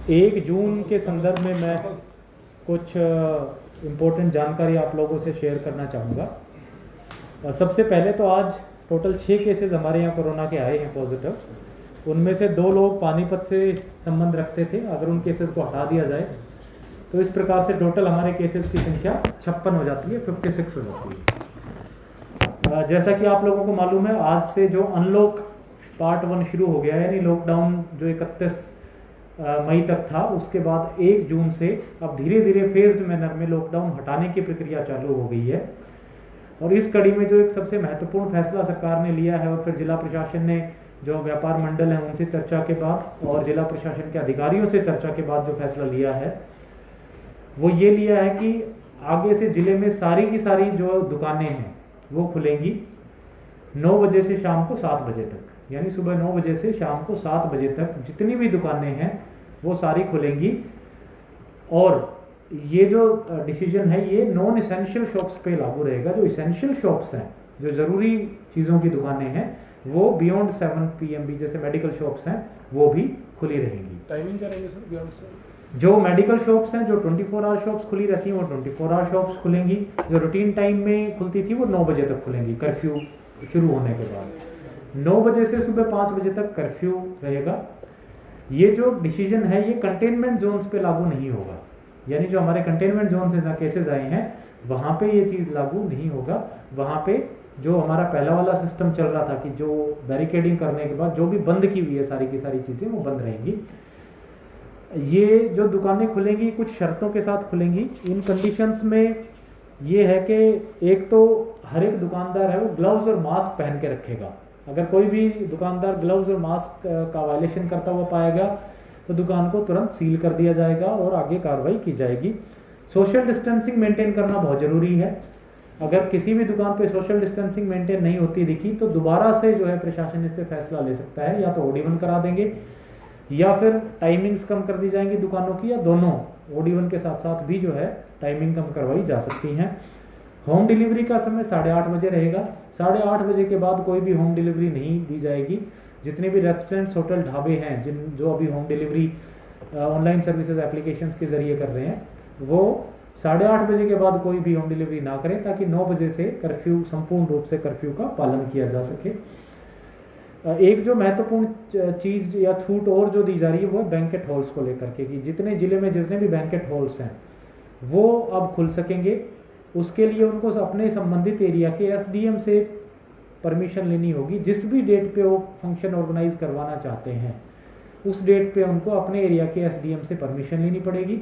1 जून के संदर्भ में मैं कुछ इम्पोर्टेंट जानकारी आप लोगों से शेयर करना चाहूँगा। सबसे पहले तो आज टोटल 6 केसेस हमारे यहाँ कोरोना के आए हैं पॉजिटिव। उनमें से 2 लोग पानीपत से संबंध रखते थे। अगर उन केसेस को हटा दिया जाए तो इस प्रकार से टोटल हमारे केसेस की संख्या 56 हो जाती है, 56 हो जाती है। जैसा कि आप लोगों को मालूम है, आज से जो अनलॉक पार्ट 1 शुरू हो गया है, यानी लॉकडाउन जो 31 मई तक था, उसके बाद 1 जून से अब धीरे धीरे फेज्ड मैनर में लॉकडाउन हटाने की प्रक्रिया चालू हो गई है। और इस कड़ी में जो एक सबसे महत्वपूर्ण फैसला सरकार ने लिया है और फिर जिला प्रशासन ने जो व्यापार मंडल हैं उनसे चर्चा के बाद और जिला प्रशासन के अधिकारियों से चर्चा के बाद जो फैसला लिया है वो ये लिया है कि आगे से जिले में सारी की सारी जो दुकानें हैं वो खुलेंगी 9 बजे से शाम को 7 बजे तक, यानी सुबह 9 बजे से शाम को 7 बजे तक जितनी भी दुकानें हैं वो सारी खुलेंगी। और ये जो डिसीजन है ये नॉन इसेंशियल शॉप्स पे लागू रहेगा। जो इसेंशियल शॉप्स हैं, जो ज़रूरी चीज़ों की दुकानें हैं, वो बियॉन्ड 7 PM भी, जैसे मेडिकल शॉप्स हैं, वो भी खुली रहेंगी। टाइमिंग क्या रहेगी सर बियॉन्ड सर? जो मेडिकल शॉप्स हैं, जो 24 आवर शॉप्स खुली रहती हैं वो 24 आवर शॉप्स खुलेंगी। जो रूटीन टाइम में खुलती थी वो 9 बजे तक खुलेंगी, कर्फ्यू शुरू होने के बाद। 9 बजे से सुबह 5 बजे तक कर्फ्यू रहेगा। ये जो डिसीजन है ये कंटेनमेंट जोन्स पे लागू नहीं होगा, यानी जो हमारे कंटेनमेंट जोन से जहाँ केसेस आए हैं वहाँ पे ये चीज़ लागू नहीं होगा। वहाँ पे जो हमारा पहला वाला सिस्टम चल रहा था कि जो बैरिकेडिंग करने के बाद जो भी बंद की हुई है सारी की सारी चीज़ें वो बंद रहेंगी। ये जो दुकानें खुलेंगी कुछ शर्तों के साथ खुलेंगी। इन कंडीशंस में ये है कि एक तो हर एक दुकानदार है वो ग्लव्स और मास्क पहन के रखेगा। अगर कोई भी दुकानदार ग्लव्स और मास्क का वायलेशन करता हुआ पाएगा तो दुकान को तुरंत सील कर दिया जाएगा और आगे कार्रवाई की जाएगी। सोशल डिस्टेंसिंग मेंटेन करना बहुत ज़रूरी है। अगर किसी भी दुकान पे सोशल डिस्टेंसिंग मेंटेन नहीं होती दिखी तो दोबारा से जो है प्रशासन इस पर फैसला ले सकता है, या तो OD1 करा देंगे या फिर टाइमिंग्स कम कर दी जाएंगी दुकानों की, या दोनों OD1 के साथ साथ भी जो है टाइमिंग कम करवाई जा सकती हैं। होम डिलीवरी का समय 8:30 बजे रहेगा। 8:30 बजे के बाद कोई भी होम डिलीवरी नहीं दी जाएगी। जितने भी रेस्टोरेंट्स, होटल, ढाबे हैं जो अभी home delivery online services applications के जरिए कर रहे हैं, वो 8:30 बजे के बाद कोई भी होम डिलीवरी ना करें, ताकि 9 बजे से कर्फ्यू, संपूर्ण रूप से कर्फ्यू का पालन किया जा सके। एक जो महत्वपूर्ण चीज़ या छूट और जो दी जा रही है वो बैंकेट हॉल्स को लेकर के, कि जितने ज़िले में जितने भी बैंकेट हॉल्स हैं वो अब खुल सकेंगे। उसके लिए उनको अपने संबंधित एरिया के SDM से परमिशन लेनी होगी। जिस भी डेट पे वो फंक्शन ऑर्गेनाइज करवाना चाहते हैं उस डेट पे उनको अपने एरिया के SDM से परमिशन लेनी पड़ेगी।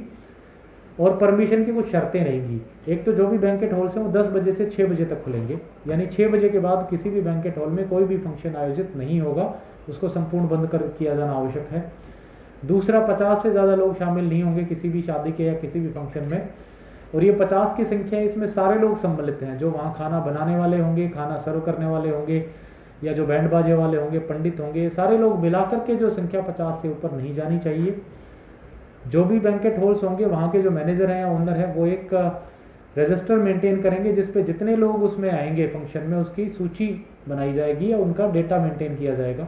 और परमिशन की कुछ शर्तें रहेंगी। एक तो जो भी बैंकेट हॉल्स हैं वो 10 बजे से 6 बजे तक खुलेंगे, यानी 6 बजे के बाद किसी भी बैंकेट हॉल में कोई भी फंक्शन आयोजित नहीं होगा, उसको संपूर्ण बंद कर किया जाना आवश्यक है। दूसरा, 50 से ज़्यादा लोग शामिल नहीं होंगे किसी भी शादी के या किसी भी फंक्शन में। और ये 50 की संख्या, इसमें सारे लोग सम्मिलित हैं, जो वहाँ खाना बनाने वाले होंगे, खाना सर्व करने वाले होंगे, या जो बैंड बाजे वाले होंगे, पंडित होंगे, सारे लोग मिलाकर के जो संख्या 50 से ऊपर नहीं जानी चाहिए। जो भी बैंकेट हॉल्स होंगे वहाँ के जो मैनेजर हैं या ओनर हैं वो एक रजिस्टर मेंटेन करेंगे जिस पे जितने लोग उसमें आएंगे फंक्शन में उसकी सूची बनाई जाएगी या उनका डेटा मेंटेन किया जाएगा।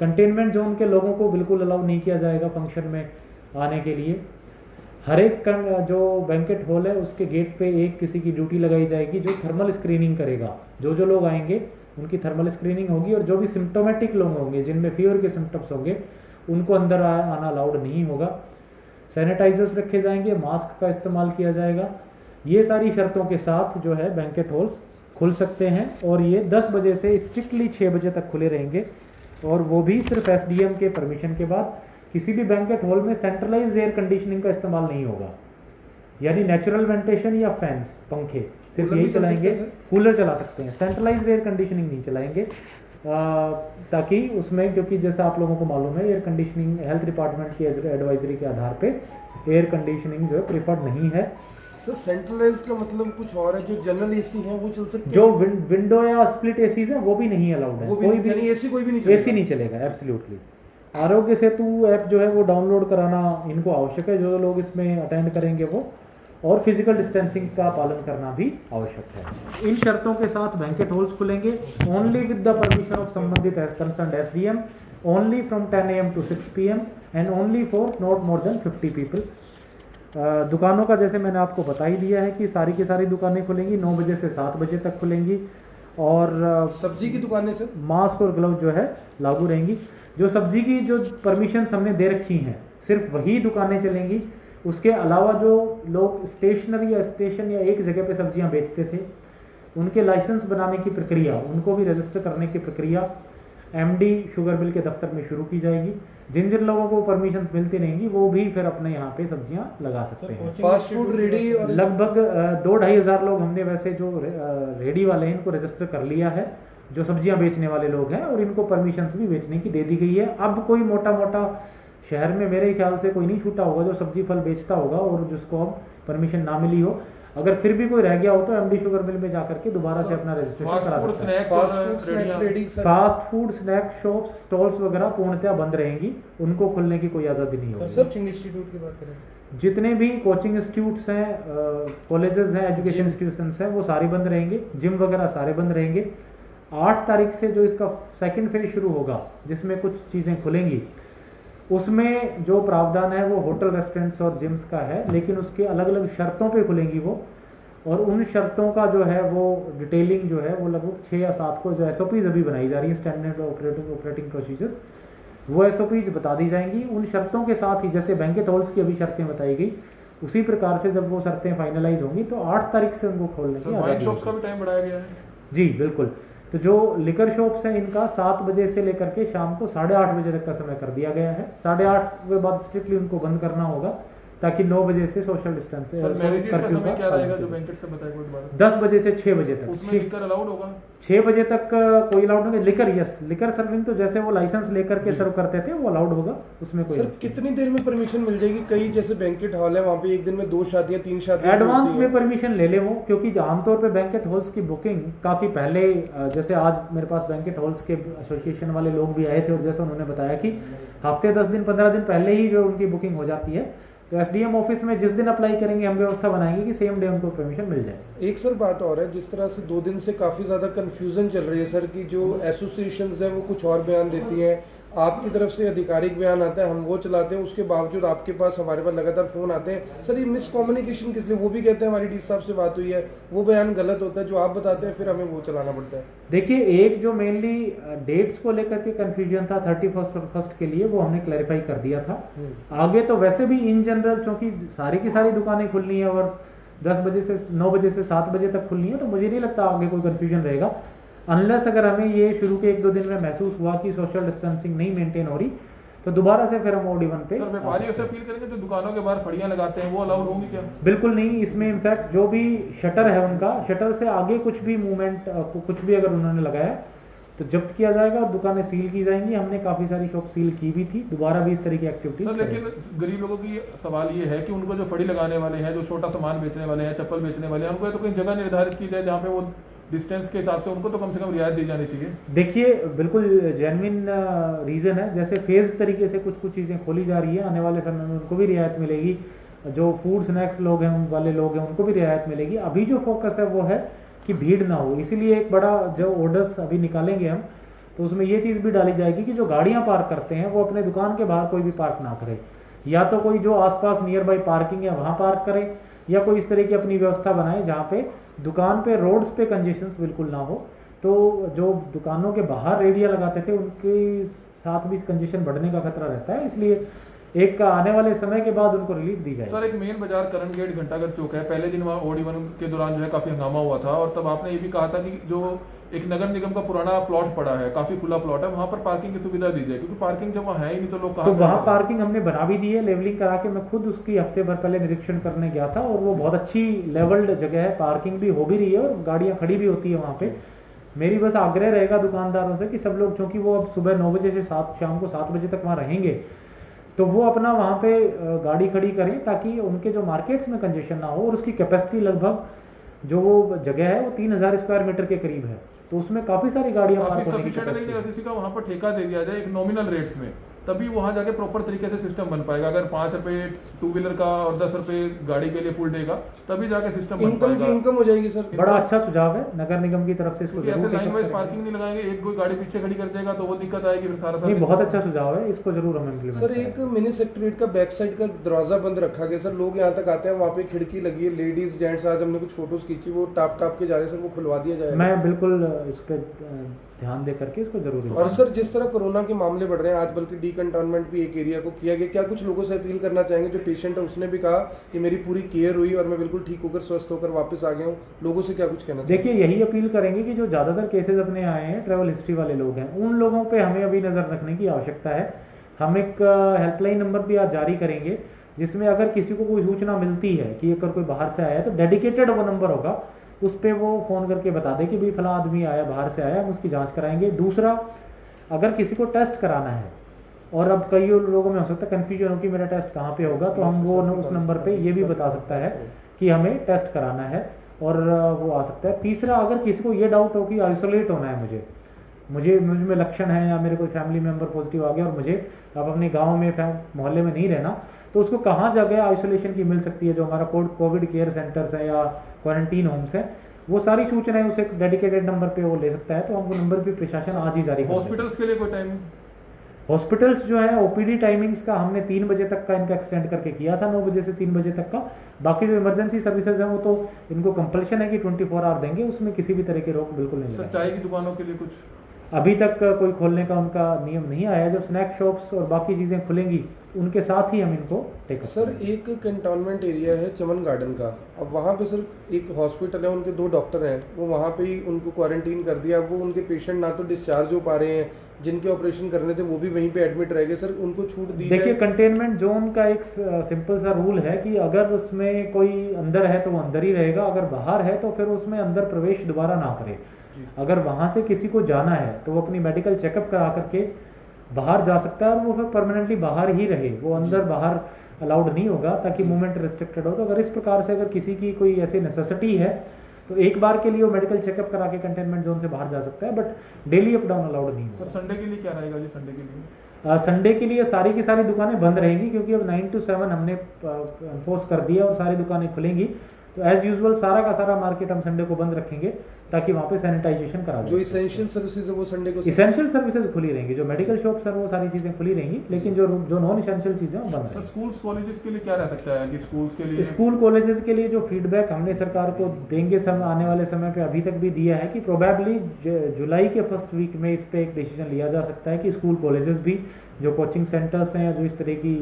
कंटेनमेंट जोन के लोगों को बिल्कुल अलाउ नहीं किया जाएगा फंक्शन में आने के लिए। हर एक जो बैंकेट हॉल है उसके गेट पे एक किसी की ड्यूटी लगाई जाएगी जो थर्मल स्क्रीनिंग करेगा। जो जो लोग आएंगे उनकी थर्मल स्क्रीनिंग होगी, और जो भी सिम्टोमेटिक लोग होंगे जिनमें फीवर के सिम्टम्स होंगे उनको अंदर आना अलाउड नहीं होगा। सैनिटाइजर्स रखे जाएंगे, मास्क का इस्तेमाल किया जाएगा। ये सारी शर्तों के साथ जो है बैंकेट हॉल्स खुल सकते हैं, और ये 10 बजे से स्ट्रिक्टली 6 बजे तक खुले रहेंगे, और वो भी सिर्फ SDM के परमिशन के बाद। किसी भी बैंकेट हॉल में सेंट्रलाइज्ड एयर कंडीशनिंग का इस्तेमाल नहीं होगा, यानी नेचुरल वेंटिलेशन या फैंस, पंखे सिर्फ यही चलाएंगे। कूलर चला सकते हैं, सेंट्रलाइज्ड एयर कंडीशनिंग नहीं चलाएंगे, ताकि उसमें, क्योंकि जैसा आप लोगों को मालूम है एयर कंडीशनिंग हेल्थ डिपार्टमेंट की एडवाइजरी के आधार पे एयर कंडीशनिंग जो है प्रीफर्ड नहीं है। सर सेंट्रलाइज्ड का मतलब कुछ और है, जो जनरल AC है वो चल सकते हैं? जो विंडो या स्प्लिट एसीज है वो भी नहीं अलाउड है। कोई भी AC कोई भी नहीं चलेगा? AC नहीं चलेगा, एब्सोल्युटली। आरोग्य सेतु ऐप जो है वो डाउनलोड कराना इनको आवश्यक है। जो लोग इसमें अटेंड करेंगे वो और फिजिकल डिस्टेंसिंग का पालन करना भी आवश्यक है। इन शर्तों के साथ बैंकेट हॉल्स खुलेंगे only with the permission of संबंधित concerned SDM, only from 10 AM to 6 PM and only for not more than 50 people. दुकानों का जैसे मैंने आपको बता ही दिया है कि सारी की सारी दुकानें खुलेंगी 9 बजे से 7 बजे तक खुलेंगी, और सब्जी की दुकानें सर? मास्क और ग्लव जो है लागू रहेंगी। जो सब्जी की जो परमिशन हमने दे रखी हैं सिर्फ वही दुकानें चलेंगी। उसके अलावा जो लोग स्टेशनरी या स्टेशन या एक जगह पे सब्जियां बेचते थे उनके लाइसेंस बनाने की प्रक्रिया, उनको भी रजिस्टर करने की प्रक्रिया एमडी शुगर मिल के दफ्तर में शुरू की जाएगी। जिन जिन लोगों को परमिशन मिलती रहेंगी वो भी फिर अपने यहाँ पे सब्जियां लगा सकते हैं। फास्ट फूड रेडी और लगभग 2-2.5 हज़ार लोग हमने वैसे जो रेडी वाले हैं इनको रजिस्टर कर लिया है, जो सब्जियां बेचने वाले लोग हैं, और इनको परमिशंस भी बेचने की दे दी गई है। अब कोई मोटा मोटा शहर में मेरे ख्याल से कोई नहीं छूटा होगा जो सब्जी फल बेचता होगा और जिसको अब परमिशन ना मिली हो। अगर फिर भी कोई रह गया हो तो एमडी शुगर मिल में जाकर के दोबारा से अपना रजिस्ट्रेशन करा सकते हैं। Fast food snack shops stalls वगैरह पूर्णतः बंद रहेंगी, उनको खुलने की कोई आज़ादी नहीं होगी। कोचिंग इंस्टीट्यूट की बात करें, जितने भी कोचिंग इंस्टीट्यूट्स हैं, कॉलेजेस हैं, एजुकेशन इंस्टीट्यूशंस हैं, वो सारे बंद रहेंगे। जिम वगैरह सारे बंद रहेंगे। 8 तारीख से जो इसका सेकंड फेज शुरू होगा जिसमें कुछ चीज़ें खुलेंगी, उसमें जो प्रावधान है वो होटल रेस्टोरेंट्स और जिम्स का है, लेकिन उसके अलग अलग शर्तों पे खुलेंगी वो, और उन शर्तों का जो है वो डिटेलिंग जो है वो लगभग 6 या 7 को जो एसओपीज अभी बनाई जा रही है, स्टैंडर्ड ऑपरेटिंग प्रोसीजर्स, वो एसओपीज बता दी जाएंगी। उन शर्तों के साथ ही जैसे बैंकेट हॉल्स की अभी शर्तें बताई गई, उसी प्रकार से जब वो शर्तें फाइनलाइज होंगी तो 8 तारीख से उनको खोलने की वाइन शॉप्स का भी टाइम बढ़ाया गया है। जी बिल्कुल। तो जो लिकर शॉप्स हैं इनका 7 बजे से लेकर के शाम को 8:30 बजे तक का समय कर दिया गया है। 8:30 के बाद स्ट्रिक्टली उनको बंद करना होगा ताकि 9 बजे से सोशल डिस्टेंस सर मैरिजेस का समय क्या रहेगा जो बैंकेट्स का बताया गया दोबारा? 10 बजे से 6 बजे तक। उसमें लिकर अलाउड होगा? 6 बजे तक कोई अलाउड नहीं। लिकर, यस, लिकर सर्विंग तो जैसे वो लाइसेंस लेकर के सर्व करते थे वो अलाउड होगा, उसमें कोई। सर कितनी देर में परमिशन मिल जाएगी? कई जैसे बैंकेट हॉल है वहाँ पे एक दिन में 2 शादियाँ 3 शादियाँ एडवांस में परमिशन ले ले वो, क्योंकि आमतौर पे बैंकेट हॉल्स की बुकिंग काफ़ी पहले, जैसे आज मेरे पास बैंकेट हॉल्स के एसोसिएशन वाले लोग भी आए थे और जैसे उन्होंने बताया कि हफ्ते 10 दिन 15 दिन पहले ही जो उनकी बुकिंग हो जाती है, तो एसडीएम ऑफिस में जिस दिन अप्लाई करेंगे हम व्यवस्था बनाएंगे कि सेम डे उनको परमिशन मिल जाए। एक सर बात और है, जिस तरह से 2 दिन से काफ़ी ज़्यादा कंफ्यूजन चल रही है सर कि जो एसोसिएशंस हैं वो कुछ और बयान देती हैं, आपकी तरफ से आधिकारिक बयान आता है, हम वो चलाते हैं, उसके बावजूद आपके पास हमारे पास लगातार फ़ोन आते हैं। सर ये मिसकम्युनिकेशन किस लिए? वो भी कहते हैं हमारी डीसी साहब से बात हुई है, वो बयान गलत होता है, जो आप बताते हैं फिर हमें वो चलाना पड़ता है। देखिए, एक जो मेनली डेट्स को लेकर के कंफ्यूजन था 31 और 1 के लिए, वो हमने क्लैरिफाई कर दिया था। आगे तो वैसे भी इन जनरल चूंकि सारी की सारी दुकानें खुलनी है और 10 बजे से 9 बजे से 7 बजे तक खुलनी है, तो मुझे नहीं लगता आगे कोई कंफ्यूजन रहेगा, अनलेस अगर हमें ये शुरू के 1-2 दिन में महसूस हुआ कि सोशल डिस्टेंसिंग नहीं मेंटेन हो रही, तो दोबारा से फिर हम OD1 पे। सर व्यापारियों से अपील करेंगे जो दुकानों के बाहर फड़ियां लगाते हैं वो अलाउड होंगी क्या? बिल्कुल नहीं। इसमें इनफैक्ट जो भी शटर है उनका, शटर से आगे कुछ भी मूवमेंट, कुछ भी अगर उन्होंने लगाया तो जब्त किया जाएगा और दुकानें सील की जाएंगी। हमने काफ़ी सारी शॉप सील की भी थी, दोबारा भी इस तरह की एक्टिविटीज। सर लेकिन गरीब लोगों की सवाल ये है कि उनको जो फड़ी लगाने वाले हैं, जो छोटा सामान बेचने वाले हैं, चप्पल बेचने वाले हैं, उनको तो कोई जगह निर्धारित की जाए जहाँ पे वो डिस्टेंस के हिसाब से उनको तो कम से कम रियायत दी जानी चाहिए। देखिए, बिल्कुल जेन्युइन रीज़न है। जैसे फेज तरीके से कुछ चीज़ें खोली जा रही है, आने वाले समय में उनको भी रियायत मिलेगी। जो फूड स्नैक्स लोग हैं, वाले लोग हैं, उनको भी रियायत मिलेगी। अभी जो फोकस है वो है कि भीड़ ना हो, इसीलिए एक बड़ा जो ऑर्डर्स अभी निकालेंगे हम, तो उसमें ये चीज़ भी डाली जाएगी कि जो गाड़ियाँ पार्क करते हैं वो अपने दुकान के बाहर कोई भी पार्क ना करे, या तो कोई जो आसपास नियर बाई पार्किंग है वहाँ पार्क करे, या कोई इस तरह की अपनी व्यवस्था बनाए जहाँ पे दुकान पे रोड्स पे कंजेशंस बिल्कुल ना हो। तो जो दुकानों के बाहर रेडिया लगाते थे उनके साथ भी कंजेशन बढ़ने का खतरा रहता है, इसलिए एक आने वाले समय के बाद उनको रिलीफ दी जाए। सर एक मेन बाजार करण गेट घंटाघर चौक है, पहले दिन वहाँ OD1 के दौरान जो है काफी हंगामा हुआ था, और तब आपने ये भी कहा था कि जो एक नगर निगम का पुराना प्लॉट पड़ा है, काफी खुला प्लॉट है, वहाँ पर पार्किंग की सुविधा दी जाए, क्योंकि पार्किंग जब वहाँ है ही नहीं तो लोग कहाँ। तो वहाँ पार्किंग हमने बना भी दी है, लेवलिंग करा के। मैं खुद उसकी हफ्ते भर पहले निरीक्षण करने गया था और वो बहुत अच्छी लेवल्ड जगह है, पार्किंग भी हो भी रही है और गाड़ियाँ खड़ी भी होती है वहाँ पे। मेरी बस आग्रह रहेगा दुकानदारों से कि सब लोग, चूँकि वो अब सुबह 9 बजे से शाम को 7 बजे तक वहाँ रहेंगे, तो वो अपना वहाँ पे गाड़ी खड़ी करें ताकि उनके जो मार्केट्स में कंजेशन ना हो। और उसकी कैपेसिटी लगभग जो वो जगह है वो 3000 स्क्वायर मीटर के करीब है, तो उसमें काफ़ी सारी गाड़ियाँ पार्क होने की कैपेसिटी है। किसी का वहाँ पर ठेका दे दिया जाए एक नॉमिनल रेट्स में, तभी वहाँ जाके प्रॉपर तरीके से सिस्टम बन पाएगा। अगर 5 रुपये टू व्हीलर का और 10 रुपये गाड़ी के लिए फुल डे का, तभी जाके सिस्टम बन इनकम पाएगा। की इनकम हो जाएगी सर। बड़ा अच्छा सुझाव है, नगर निगम की तरफ से इसको क्योंकि ऐसे जरूर line take wise up parking नहीं लगाएंगे, एक कोई गाड़ी पीछे खड़ी कर देगा तो वो दिक्कत आएगी फिर सारा नहीं, बहुत अच्छा सुझाव है, इसको जरूर हम इम्प्लीमेंट सर एक मिनी सेक्रेटरीट का बैक साइड का दरवाजा बंद रखा गया सर, लोग यहाँ तक आते हैं, वहाँ पे खिड़की लगी है, लेडीज जेंट्स, आज हमने कुछ फोटोज खींची, वो टाप टाप के जा रहे हैं सर, वो खुलवा दिया जाएगा। मैं बिल्कुल इस पे ध्यान दे करके इसको जरूर और सर जिस तरह कोरोना के मामले बढ़ रहे हैं आज, बल्कि डीकंटोनमेंट भी एक एरिया को किया गया, क्या कुछ लोगों से अपील करना चाहेंगे? जो पेशेंट है उसने भी कहा कि मेरी पूरी केयर हुई और मैं बिल्कुल ठीक होकर स्वस्थ होकर वापस आ गया हूँ, लोगों से क्या कुछ कहना चाहिए? देखिए, यही अपील करेंगे कि जो ज़्यादातर केसेस अपने आए हैं ट्रैवल हिस्ट्री वाले लोग हैं, उन लोगों पे हमें अभी नज़र रखने की आवश्यकता है। हम एक हेल्पलाइन नंबर भी आज जारी करेंगे, जिसमें अगर किसी को कोई सूचना मिलती है कि अगर कोई बाहर से आया है तो डेडिकेटेड वो नंबर होगा, उस पर वो फ़ोन करके बता दे कि भाई फला आदमी आया, बाहर से आया, हम उसकी जांच कराएंगे। दूसरा, अगर किसी को टेस्ट कराना है, और अब कई लोगों में हो सकता है कन्फ्यूजन हो कि मेरा टेस्ट कहाँ पे होगा, तो हम वो उस नंबर पे ये भी बता सकता है कि हमें टेस्ट कराना है और वो आ सकता है। तीसरा, अगर किसी को ये डाउट हो कि आइसोलेट होना है, मुझे मुझ में लक्षण है या मेरे कोई फैमिली मेम्बर पॉजिटिव आ गया और मुझे अब अपने गांव में मोहल्ले में नहीं रहना, तो उसको कहाँ जगह आइसोलेशन की मिल सकती है, जो हमारा कोविड केयर सेंटर्स है या क्वारंटीन होम्स है, वो सारी सूचनाएं उसे एक डेडिकेटेड नंबर पे वो ले सकता है। तो हम वो नंबर भी प्रशासन आज ही जारी कर देगा। हॉस्पिटल्स के लिए कोई टाइमिंग? हॉस्पिटल्स जो है ओपीडी टाइमिंग्स का हमने 3 बजे तक का इनका एक्सटेंड करके किया था, 9 बजे से 3 बजे तक का। बाकी जो इमरजेंसी सर्विसेज हैं वो तो इनको कंपल्शन है कि 24 आवर देंगे, उसमें किसी भी तरह के रोक बिल्कुल नहीं सर है। चाय की दुकानों के लिए कुछ? अभी तक कोई खोलने का उनका नियम नहीं आया। जब स्नैक शॉप्स और बाकी चीज़ें खुलेंगी उनके साथ ही हम इनको टेक सर एक कंटोनमेंट एरिया है चमन गार्डन का, अब वहाँ पे सर एक हॉस्पिटल है, उनके 2 डॉक्टर हैं, वो वहाँ पे ही उनको क्वारंटीन कर दिया। वो उनके पेशेंट ना तो डिस्चार्ज हो पा रहे हैं, जिनके ऑपरेशन करने थे वो भी वहीं पे एडमिट रह गए। सर उनको छूट दी देखिए, जाए। कंटेनमेंट जोन का एक सिंपल सा रूल है कि अगर उसमें कोई अंदर है तो वो अंदर ही रहेगा, अगर बाहर है तो फिर उसमें अंदर प्रवेश दोबारा ना करे। अगर वहाँ से किसी को जाना है तो वो अपनी मेडिकल चेकअप करा करके बाहर जा सकता है और वो फिर परमानेंटली बाहर ही रहे, वो अंदर बाहर अलाउड नहीं होगा, ताकि मूवमेंट रिस्ट्रिक्टेड हो। तो अगर इस प्रकार से अगर किसी की कोई ऐसी नेसेसिटी है तो एक बार के लिए वो मेडिकल चेकअप करा के कंटेनमेंट जोन से बाहर जा सकता है, but daily up down allowed नहीं सर होगा। संडे के लिए क्या रहेगा जी? संडे के लिए संडे के लिए सारी की सारी दुकानें बंद रहेंगी, क्योंकि अब 9 to 7 हमने एनफोर्स कर दिया और सारी दुकानें खुलेंगी। तो एज यूजुअल सारा का सारा मार्केट हम संडे को बंद रखेंगे, ताकि वहाँ पे सैनिटाइजेशन करा जो इसेंशियल सर्विसेज है वो संडे को इसेंशियल सर्विसेज खुली रहेंगी, जो मेडिकल शॉप्स है वो सारी चीज़ें खुली रहेंगी, लेकिन जो नॉन इसेंशियल चीज़ें वो बंद सर स्कूल्स कॉलेजेस के लिए क्या रह सकता है कि स्कूल्स के लिए? स्कूल कॉलेजेस के लिए जो फीडबैक हमने सरकार को देंगे आने वाले समय पे अभी तक भी दिया है कि प्रोबेबली जुलाई के फर्स्ट वीक में इस पे एक डिसीजन लिया जा सकता है कि स्कूल कॉलेजेस भी, जो कोचिंग सेंटर्स हैं या जो इस तरह की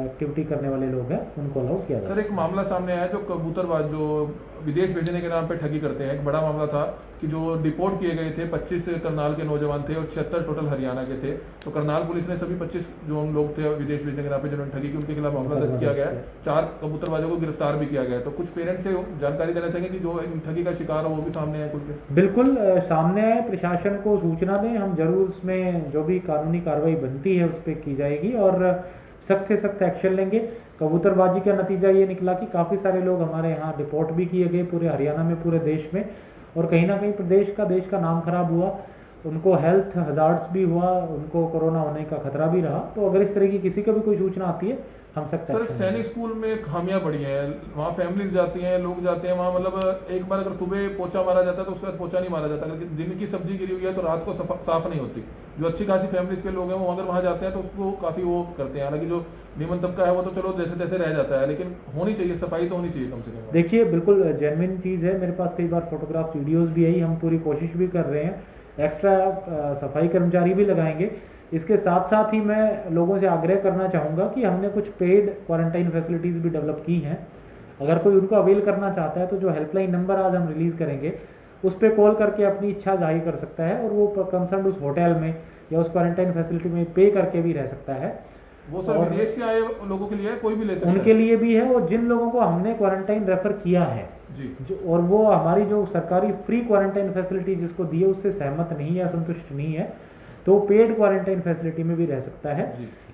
एक्टिविटी करने वाले लोग हैं, उनको अलाउ किया जाए। सर एक मामला सामने आया जो कबूतरबाज जो विदेश भेजने के नाम पे ठगी करते हैं, एक बड़ा मामला था कि जो डिपोर्ट किए गए थे 25 करनाल के नौजवान थे और 76 टोटल हरियाणा के थे। तो करनाल पुलिस ने सभी 25 जो लोग थे विदेश भेजने के नाम पे जिन्होंने ठगी की, उनके खिलाफ मामला दर्ज किया गया है। 4 कबूतरबाजों को गिरफ्तार भी किया गया है। तो कुछ पेरेंट्स से जानकारी देना चाहेंगे कि जो इन ठगी का शिकार हो वो भी सामने आए कुछ? बिल्कुल सामने आए, प्रशासन को सूचना दें, हम जरूर उसमें जो भी कानूनी कार्रवाई बनती है उस पर की जाएगी और सख्त से सख्त एक्शन लेंगे। कबूतरबाजी का नतीजा ये निकला कि काफ़ी सारे लोग हमारे यहाँ डिपोर्ट भी किए गए, पूरे हरियाणा में, पूरे देश में, और कहीं ना कहीं देश का नाम खराब हुआ, उनको हेल्थ हजार्ड्स भी हुआ, उनको कोरोना होने का खतरा भी रहा। तो अगर इस तरह की किसी को भी कोई सूचना आती है, हम सख्त सर एक्शन सैनिक स्कूल में खामियां बड़ी हैं, वहाँ फैमिलीज जाती हैं, लोग जाते हैं वहाँ, मतलब एक बार अगर सुबह पोछा मारा जाता है तो उसके बाद पोछा नहीं मारा जाता, अगर दिन की सब्जी गिरी हुई है तो रात को साफ नहीं होती। जो अच्छी खासी फैमिलीज के लोग हैं वो अगर वहाँ जाते हैं तो उसको काफ़ी वो करते हैं। हालांकि जो निमन तबका है वो तो चलो जैसे तैसे रह जाता है, लेकिन होनी चाहिए, सफाई तो होनी चाहिए कम से कम। देखिए, बिल्कुल जेन्युइन चीज़ है, मेरे पास कई बार फोटोग्राफ्स वीडियोस भी आई, हम पूरी कोशिश भी कर रहे हैं, एक्स्ट्रा सफाई कर्मचारी भी लगाएंगे। इसके साथ साथ ही मैं लोगों से आग्रह करना चाहूँगा कि हमने कुछ पेड क्वारंटाइन फैसिलिटीज़ भी डेवलप की हैं, अगर कोई उनको अवेल करना चाहता है तो जो हेल्पलाइन नंबर आज हम रिलीज़ करेंगे उस पर कॉल करके अपनी इच्छा जाहिर कर सकता है और वो कंसर्न उस होटल में या उस क्वारंटाइन फैसिलिटी में पे करके भी रह सकता है। वो सर विदेश से आए लोगों के लिए कोई भी ले सकता है? उनके लिए भी है, और जिन लोगों को हमने क्वारंटाइन रेफर किया है जी, और वो हमारी जो सरकारी फ्री क्वारंटाइन फैसिलिटी जिसको दी है उससे सहमत नहीं है, संतुष्ट नहीं है, तो पेड क्वारंटाइन फैसिलिटी में भी रह सकता है।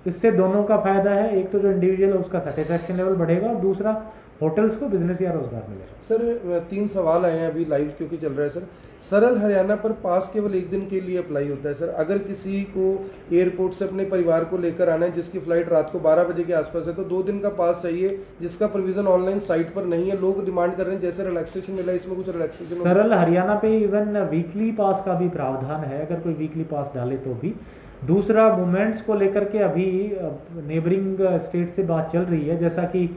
इससे दोनों का फायदा है, एक तो जो इंडिविजुअल है उसका सेटिस्फैक्शन लेवल बढ़ेगा और दूसरा होटल्स को बिजनेस या रोजगार मिलेगा। सर 3 सवाल आए हैं अभी लाइव क्योंकि चल रहा है सर। सरल हरियाणा पर पास केवल 1 दिन के लिए अप्लाई होता है सर। अगर किसी को एयरपोर्ट से अपने परिवार को लेकर आना है जिसकी फ्लाइट रात को 12 बजे के आसपास है तो 2 दिन का पास चाहिए, जिसका प्रोविजन ऑनलाइन साइट पर नहीं है। लोग डिमांड कर रहे हैं जैसे रिलैक्सेशन मिला, इसमें कुछ रिलैक्सेशन सरल हरियाणा पे इवन वीकली पास का भी प्रावधान है, अगर कोई वीकली पास डाले तो भी। दूसरा, मूवमेंट्स को लेकर के अभी नेबरिंग स्टेट से बात चल रही है, जैसा कि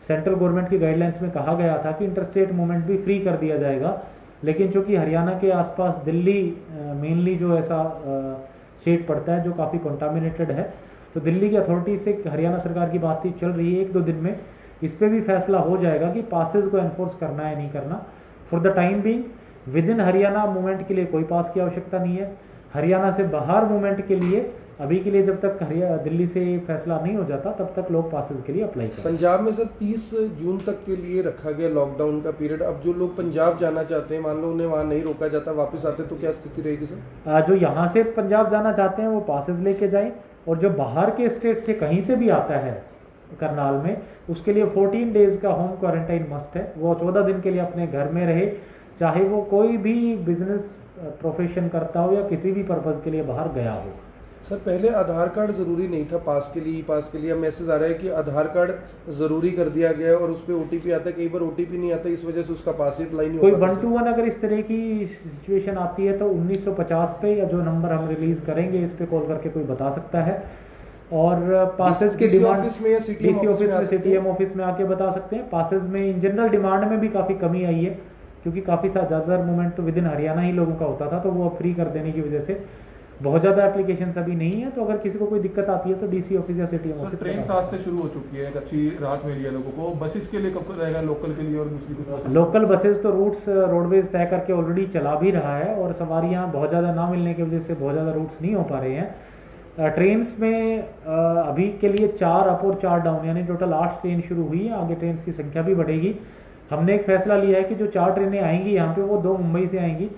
सेंट्रल गवर्नमेंट की गाइडलाइंस में कहा गया था कि इंटरस्टेट मूवमेंट भी फ्री कर दिया जाएगा, लेकिन चूंकि हरियाणा के आसपास दिल्ली मेनली जो ऐसा स्टेट पड़ता है जो काफ़ी कंटामिनेटेड है, तो दिल्ली की अथॉरिटी से हरियाणा सरकार की बातचीत चल रही है। 1-2 दिन में इस पर भी फैसला हो जाएगा कि पासेस को एनफोर्स करना है नहीं करना। For the time being with in Haryana movement के लिए कोई पास की आवश्यकता नहीं है। हरियाणा से बाहर मूवमेंट के लिए अभी के लिए जब तक दिल्ली से फैसला नहीं हो जाता तब तक लोग पासेस के लिए अप्लाई करें। पंजाब में सर 30 जून तक के लिए रखा गया लॉकडाउन का पीरियड। अब जो लोग पंजाब जाना चाहते हैं, मान लो उन्हें वहाँ नहीं रोका जाता, वापस आते तो क्या स्थिति रहेगी सर? जो यहाँ से पंजाब जाना चाहते हैं वो पासेस लेके जाएं, और जो बाहर के स्टेट से कहीं से भी आता है करनाल में, उसके लिए 14 डेज का होम क्वारंटाइन मस्ट है। वो 14 दिन के लिए अपने घर में रहे, चाहे वो कोई भी बिजनेस प्रोफेशन करता हो या किसी भी पर्पज़ के लिए बाहर गया हो। सर पहले आधार कार्ड ज़रूरी नहीं था पास के लिए, पास के लिए मैसेज आ रहा है कि आधार कार्ड ज़रूरी कर दिया गया है और उस पर OTP आता है। कई बार OTP नहीं आता, इस वजह से उसका पास ही अप्लाई नहीं कोई होता। 1-to-1 अगर इस तरह की सिचुएशन आती है तो 1950 पे या जो नंबर हम रिलीज करेंगे इस पे कॉल करके कोई बता सकता है। और पासेस की डिमांड ऑफिस में या डीसी ऑफिस में, CTM ऑफिस में आके बता सकते हैं। पासेस में इन जनरल डिमांड में भी काफ़ी कमी आई है, क्योंकि काफ़ी ज़्यादातर मूवमेंट तो विद इन हरियाणा ही लोगों का होता था, तो वो फ्री कर देने की वजह से बहुत ज़्यादा एप्लीकेशन अभी नहीं है। तो अगर किसी को कोई दिक्कत आती है तो DC ऑफिस या CTM ऑफिस। ट्रेन 7 से शुरू हो चुकी है, एक अच्छी राहत मिली है लोगों को। बसेस के लिए कब रहेगा लोकल के लिए और दूसरी कुछ? लोकल बसेस तो रूट्स रोडवेज तय करके ऑलरेडी चला भी रहा है, और सवारियाँ बहुत ज़्यादा ना मिलने की वजह से बहुत ज़्यादा रूट्स नहीं हो पा रहे हैं। ट्रेन्स में अभी के लिए 4 अप और 4 डाउन, यानी टोटल 8 ट्रेन शुरू हुई है। आगे ट्रेन की संख्या भी बढ़ेगी। हमने एक फैसला लिया है कि जो 4 ट्रेनें आएंगी यहाँ पे वो 2 मुंबई से आएंगी,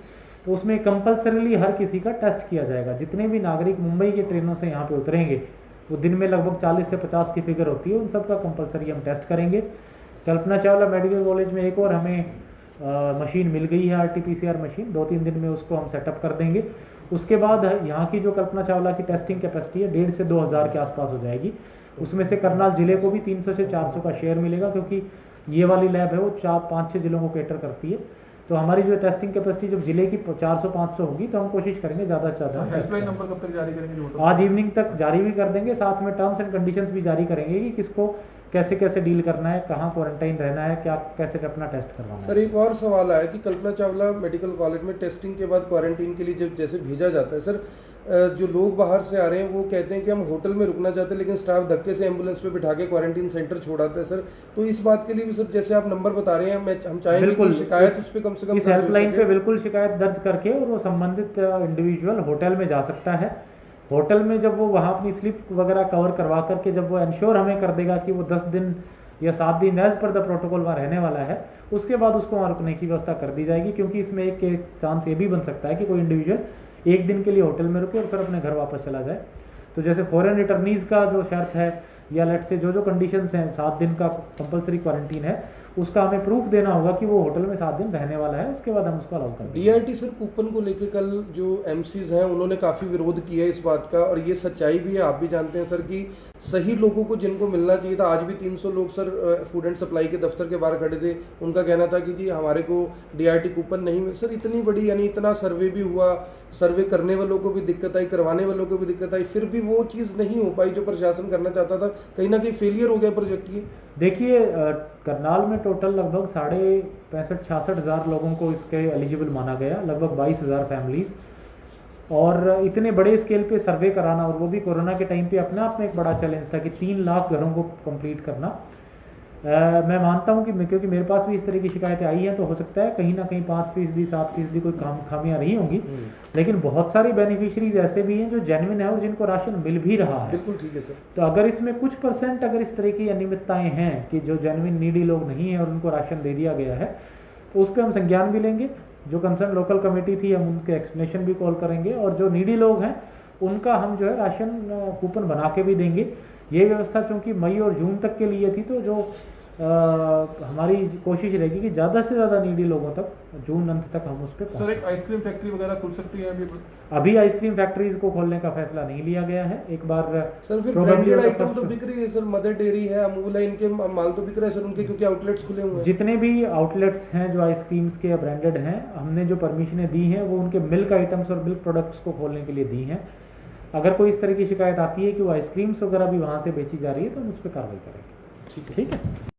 तो उसमें कंपलसरीली हर किसी का टेस्ट किया जाएगा। जितने भी नागरिक मुंबई की ट्रेनों से यहाँ पे उतरेंगे, वो दिन में लगभग 40 से 50 की फिगर होती है, उन सब का कंपलसरी हम टेस्ट करेंगे। कल्पना चावला मेडिकल कॉलेज में एक और हमें मशीन मिल गई है, RT-PCR मशीन। 2-3 दिन में उसको हम सेटअप कर देंगे। उसके बाद यहाँ की जो कल्पना चावला की टेस्टिंग कैपेसिटी है 1,500 से 2,000 के आसपास हो जाएगी। उसमें से करनाल जिले को भी 300 से 400 का शेयर मिलेगा, क्योंकि ये वाली लैब है वो 4-5-6 जिलों को कैटर करती है। तो हमारी जो टेस्टिंग कैपेसिटी जब जिले की 400-500 होगी तो हम कोशिश करेंगे ज़्यादा से ज़्यादा। हेल्पलाइन नंबर कब तक जारी करेंगे? आज इवनिंग तक जारी भी कर देंगे, साथ में टर्म्स एंड कंडीशंस भी जारी करेंगे कि किसको कैसे कैसे डील करना है, कहाँ क्वारंटाइन रहना है, क्या कैसे अपना टेस्ट करवाना है। सर एक और सवाल आया कि कल्पना चावला मेडिकल कॉलेज में टेस्टिंग के बाद क्वारंटीन के लिए जब जैसे भेजा जाता है सर, जो लोग बाहर से आ रहे हैं वो कहते हैं कि हम होटल में रुकना चाहते हैं, लेकिन स्टाफ धक्के से एम्बुलेंस पे बिठा के क्वारंटीन सेंटर छोड़ाता है सर। तो इस बात के लिए भी सर जैसे आप नंबर बता रहे हैं, हम चाहेंगे कि शिकायत उस पर कम से कम इस हेल्पलाइन पे बिल्कुल शिकायत दर्ज करके और वो संबंधित इंडिविजुअल होटल में जा सकता है। होटल में जब वो वहाँ अपनी स्लिप वगैरह कवर करवा करके जब वो इंश्योर हमें कर देगा कि वो 10 दिन या 7 दिन एज पर द प्रोटोकॉल वहाँ रहने वाला है, उसके बाद उसको वहाँ रुकने की व्यवस्था कर दी जाएगी। क्योंकि इसमें एक चांस ये भी बन सकता है कि कोई इंडिविजुअल 1 दिन के लिए होटल में रुके और फिर अपने घर वापस चला जाए। तो जैसे फॉरेन रिटर्नीज का जो शर्त है, या लेट से जो कंडीशंस हैं, 7 दिन का कंपलसरी क्वारंटीन है, उसका हमें प्रूफ देना होगा कि वो होटल में 7 दिन रहने वाला है, उसके बाद हम उसको अलाउ करेंगे। DRT सर कूपन को लेके कल जो MCs हैं उन्होंने काफ़ी विरोध किया है इस बात का, और ये सच्चाई भी है, आप भी जानते हैं सर कि सही लोगों को जिनको मिलना चाहिए था, आज भी 300 लोग सर फूड एंड सप्लाई के दफ्तर के बाहर खड़े थे। उनका कहना था कि जी हमारे को DRT कूपन नहीं मिल। सर इतनी बड़ी, यानी इतना सर्वे भी हुआ, सर्वे करने वालों को भी दिक्कत आई, करवाने वालों को भी दिक्कत आई, फिर भी वो चीज़ नहीं हो पाई जो प्रशासन करना चाहता था। कहीं ना कहीं फेलियर हो गया प्रोजेक्ट की। देखिए, करनाल में टोटल लगभग 65,000-66,000 लोगों को इसके एलिजिबल माना गया, लगभग 22,000 फैमिलीज। और इतने बड़े स्केल पे सर्वे कराना, और वो भी कोरोना के टाइम पे अपने आप में एक बड़ा चैलेंज था कि 3 लाख घरों को कंप्लीट करना। मैं मानता हूँ कि क्योंकि मेरे पास भी इस तरह की शिकायतें आई हैं, तो हो सकता है कहीं ना कहीं 5%, 7% कोई खामियां रही होंगी, लेकिन बहुत सारी बेनिफिशरीज ऐसे भी हैं जो जेन्युइन है और जिनको राशन मिल भी रहा है। बिल्कुल ठीक है सर। तो अगर इसमें कुछ % अगर इस तरह की अनियमितताएं हैं कि जो जेन्युइन नीडी लोग नहीं हैं और उनको राशन दे दिया गया है, तो उस पर हम संज्ञान भी लेंगे। जो कंसर्न लोकल कमेटी थी, हम उनके एक्सप्लेनेशन भी कॉल करेंगे, और जो नीडी लोग हैं उनका हम जो है राशन कूपन बना के भी देंगे। ये व्यवस्था चूंकि मई और जून तक के लिए थी, तो जो हमारी कोशिश रहेगी कि ज़्यादा से ज़्यादा नीडी लोगों तक जून अंत तक हम उस पर सर एक आइसक्रीम फैक्ट्री वगैरह खुल सकती है अभी आइसक्रीम फैक्ट्रीज को खोलने का फैसला नहीं लिया गया है। एक बार सर फिर probably branded on the item तो first- बिक रही है सर, मदर डेयरी है, अमूल है, इनके माल तो बिक रहा है सर उनके, क्योंकि आउटलेट्स खुले हुए हैं। जितने भी आउटलेट्स हैं जो आइसक्रीम्स के ब्रांडेड हैं, हमने जो परमिशनें दी हैं वो उनके मिल्क आइटम्स और मिल्क प्रोडक्ट्स को खोलने के लिए दी हैं। अगर कोई इस तरह की शिकायत आती है कि वो आइसक्रीम्स वगैरह भी वहाँ से बेची जा रही है तो हम उस पर कार्रवाई करेंगे। ठीक है।